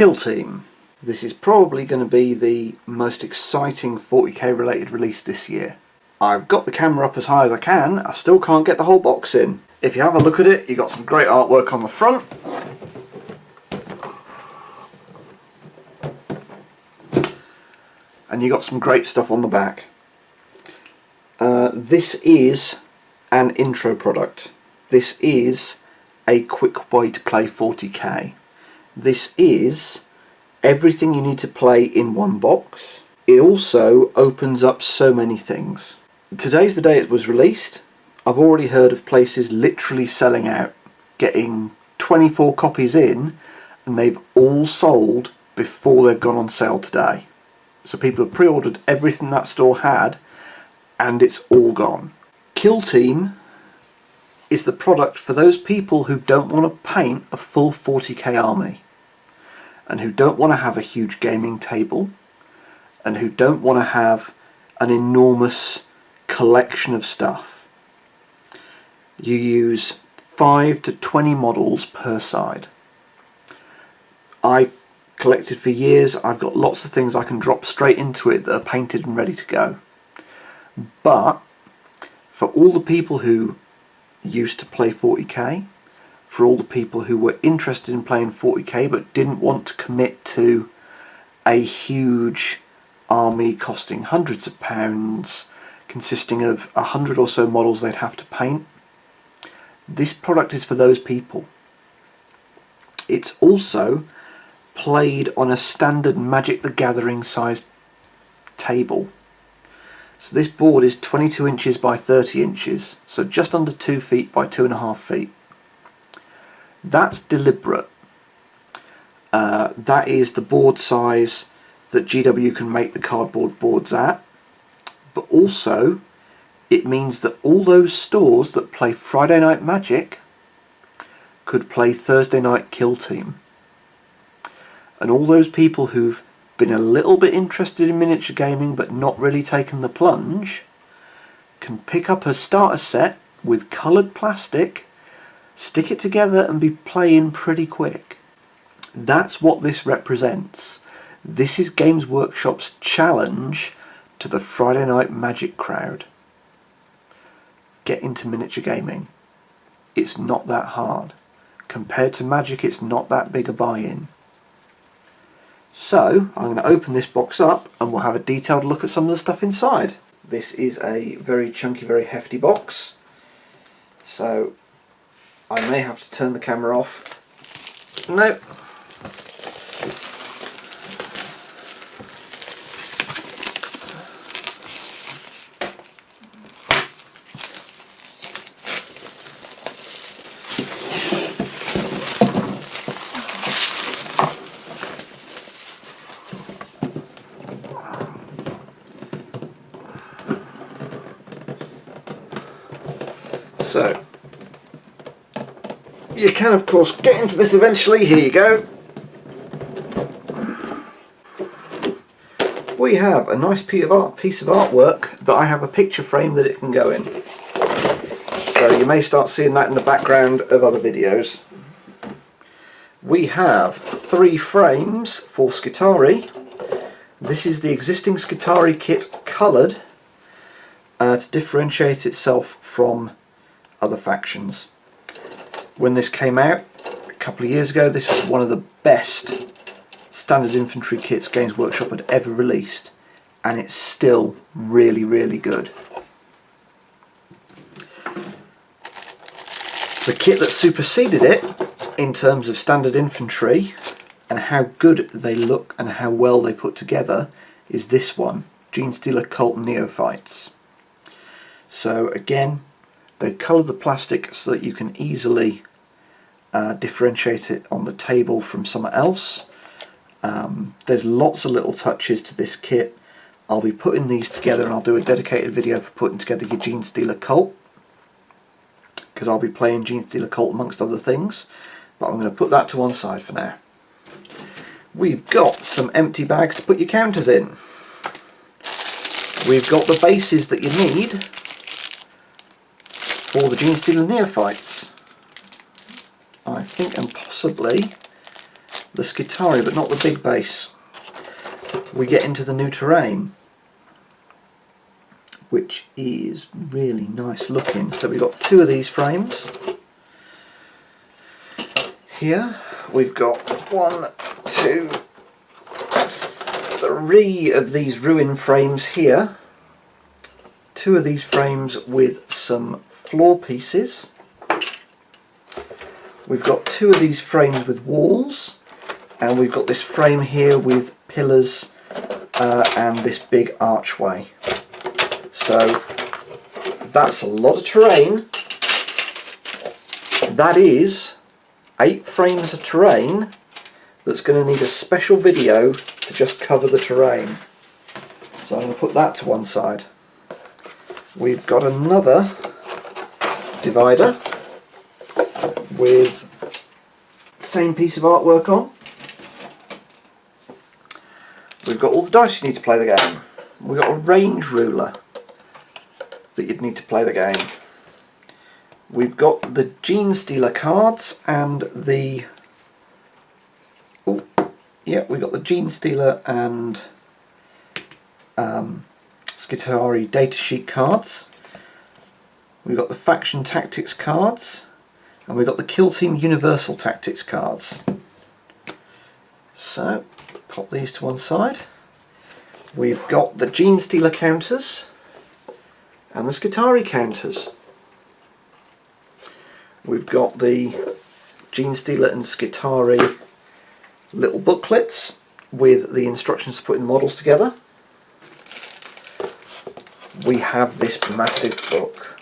Kill Team. This is probably going to be the most exciting 40k related release this year. I've got the camera up as high as I can, I still can't get the whole box in. If you have a look at it, you've got some great artwork on the front. And you've got some great stuff on the back. This is an intro product. This is a quick way to play 40k. This is everything you need to play in one box. It also opens up so many things. Today's the day it was released. I've already heard of places literally selling out, getting 24 copies in, and they've all sold before they've gone on sale today. So people have pre-ordered everything that store had, and it's all gone. Kill Team is the product for those people who don't want to paint a full 40k army, and who don't want to have a huge gaming table, and who don't want to have an enormous collection of stuff. You use 5 to 20 models per side. I collected for years. I've got lots of things I can drop straight into it that are painted and ready to go. But for all the people who used to play 40k, for all the people who were interested in playing 40k but didn't want to commit to a huge army costing hundreds of pounds, consisting of 100 or so models they'd have to paint, this product is for those people. It's also played on a standard Magic the Gathering sized table. So this board is 22 inches by 30 inches, so just under 2 feet by 2.5 feet. That's deliberate. That is the board size that GW can make the cardboard boards at, but also it means that all those stores that play Friday Night Magic could play Thursday Night Kill Team. And all those people who've been a little bit interested in miniature gaming but not really taken the plunge can pick up a starter set with coloured plastic, stick it together and be playing pretty quick. That's what this represents. This is Games Workshop's challenge to the Friday Night Magic crowd. Get into miniature gaming. It's not that hard. Compared to Magic, it's not that big a buy-in. So I'm going to open this box up and we'll have a detailed look at some of the stuff inside. This is a very chunky, very hefty box, so I may have to turn the camera off. No. So, you can of course get into this eventually. Here you go. We have a nice piece of artwork that I have a picture frame that it can go in. So you may start seeing that in the background of other videos. We have 3 frames for Skitarii. This is the existing Skitarii kit coloured to differentiate itself from other factions. When this came out a couple of years ago, this was one of the best standard infantry kits Games Workshop had ever released, and it's still really, really good. The kit that superseded it in terms of standard infantry and how good they look and how well they put together is this one, Genestealer Cult Neophytes. So again, they've coloured the plastic so that you can easily differentiate it on the table from somewhere else. There's lots of little touches to this kit. I'll be putting these together and I'll do a dedicated video for putting together your Genestealer Cult, because I'll be playing Genestealer Cult amongst other things, but I'm going to put that to one side for now. We've got some empty bags to put your counters in. We've got the bases that you need for the Genestealer Neophytes. I think, and possibly the Skitarii, but not the big base, we get into the new terrain, which is really nice looking. So we've got 2 of these frames here. We've got 1, 2, 3 of these ruin frames here. 2 of these frames with some floor pieces. We've got 2 of these frames with walls, and we've got this frame here with pillars and this big archway. So that's a lot of terrain. That is 8 frames of terrain that's going to need a special video to just cover the terrain. So I'm going to put that to one side. We've got another divider with the same piece of artwork on. We've got all the dice you need to play the game. We've got a range ruler that you'd need to play the game. We've got the Gene Stealer cards and the... we've got the Gene Stealer and Skitarii datasheet cards. We've got the Faction Tactics cards, and we've got the Kill Team Universal Tactics cards. So, pop these to one side. We've got the Gene Stealer counters and the Skitarii counters. We've got the Gene Stealer and Skitarii little booklets with the instructions to put in the models together. We have this massive book.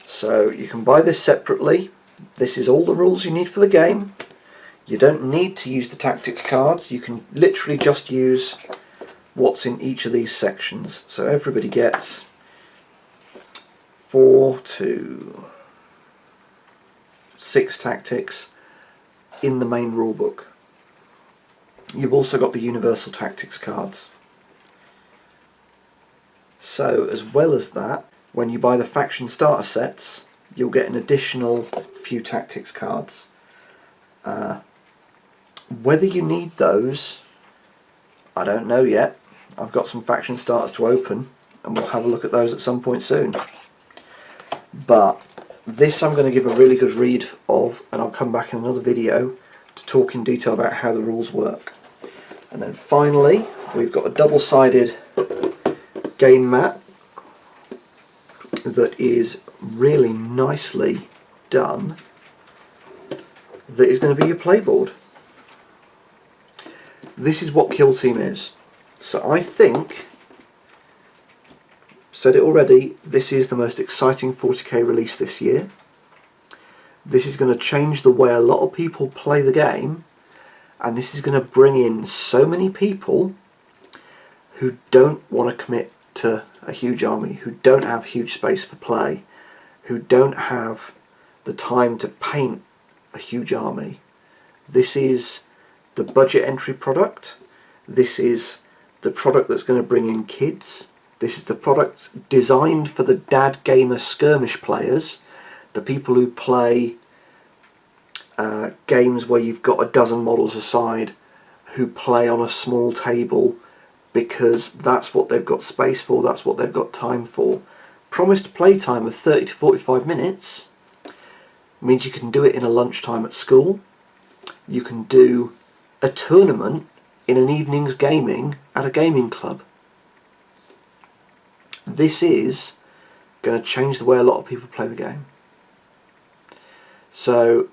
So you can buy this separately. This is all the rules you need for the game. You don't need to use the tactics cards. You can literally just use what's in each of these sections. So everybody gets 4 to 6 tactics in the main rulebook. You've also got the Universal Tactics cards. So as well as that, when you buy the faction starter sets, you'll get an additional few tactics cards. Whether you need those, I don't know yet. I've got some faction starters to open, and we'll have a look at those at some point soon. But this I'm going to give a really good read of, and I'll come back in another video to talk in detail about how the rules work. And then finally, we've got a double-sided game mat that is really nicely done, that is going to be your playboard. This is what Kill Team is. So I think, said it already, this is the most exciting 40k release this year. This is going to change the way a lot of people play the game, and this is going to bring in so many people who don't want to commit to a huge army, who don't have huge space for play, who don't have the time to paint a huge army. This is the budget entry product. This is the product that's going to bring in kids. This is the product designed for the dad gamer skirmish players, the people who play games where you've got a dozen models aside, who play on a small table because that's what they've got space for, that's what they've got time for. Promised play time of 30 to 45 minutes means you can do it in a lunchtime at school. You can do a tournament in an evening's gaming at a gaming club. This is going to change the way a lot of people play the game. So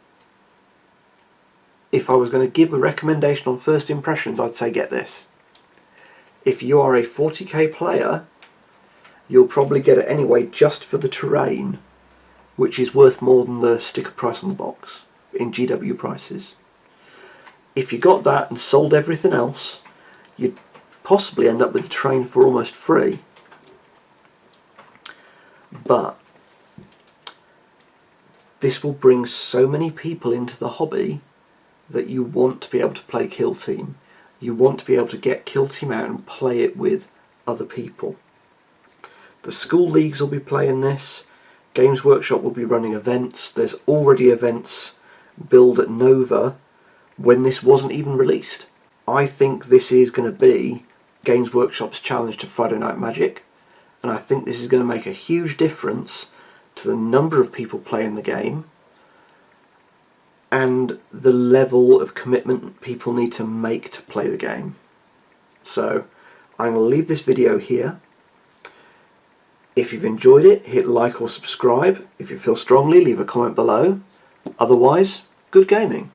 if I was going to give a recommendation on first impressions, I'd say get this. If you are a 40k player, you'll probably get it anyway just for the terrain, which is worth more than the sticker price on the box in GW prices. If you got that and sold everything else, you'd possibly end up with the terrain for almost free. But this will bring so many people into the hobby that you want to be able to play Kill Team. You want to be able to get Kill Team out and play it with other people. The school leagues will be playing this. Games Workshop will be running events. There's already events billed at Nova when this wasn't even released. I think this is going to be Games Workshop's challenge to Friday Night Magic, and I think this is going to make a huge difference to the number of people playing the game and the level of commitment people need to make to play the game. So I'm going to leave this video here. If you've enjoyed it, hit like or subscribe. If you feel strongly, leave a comment below. Otherwise, good gaming.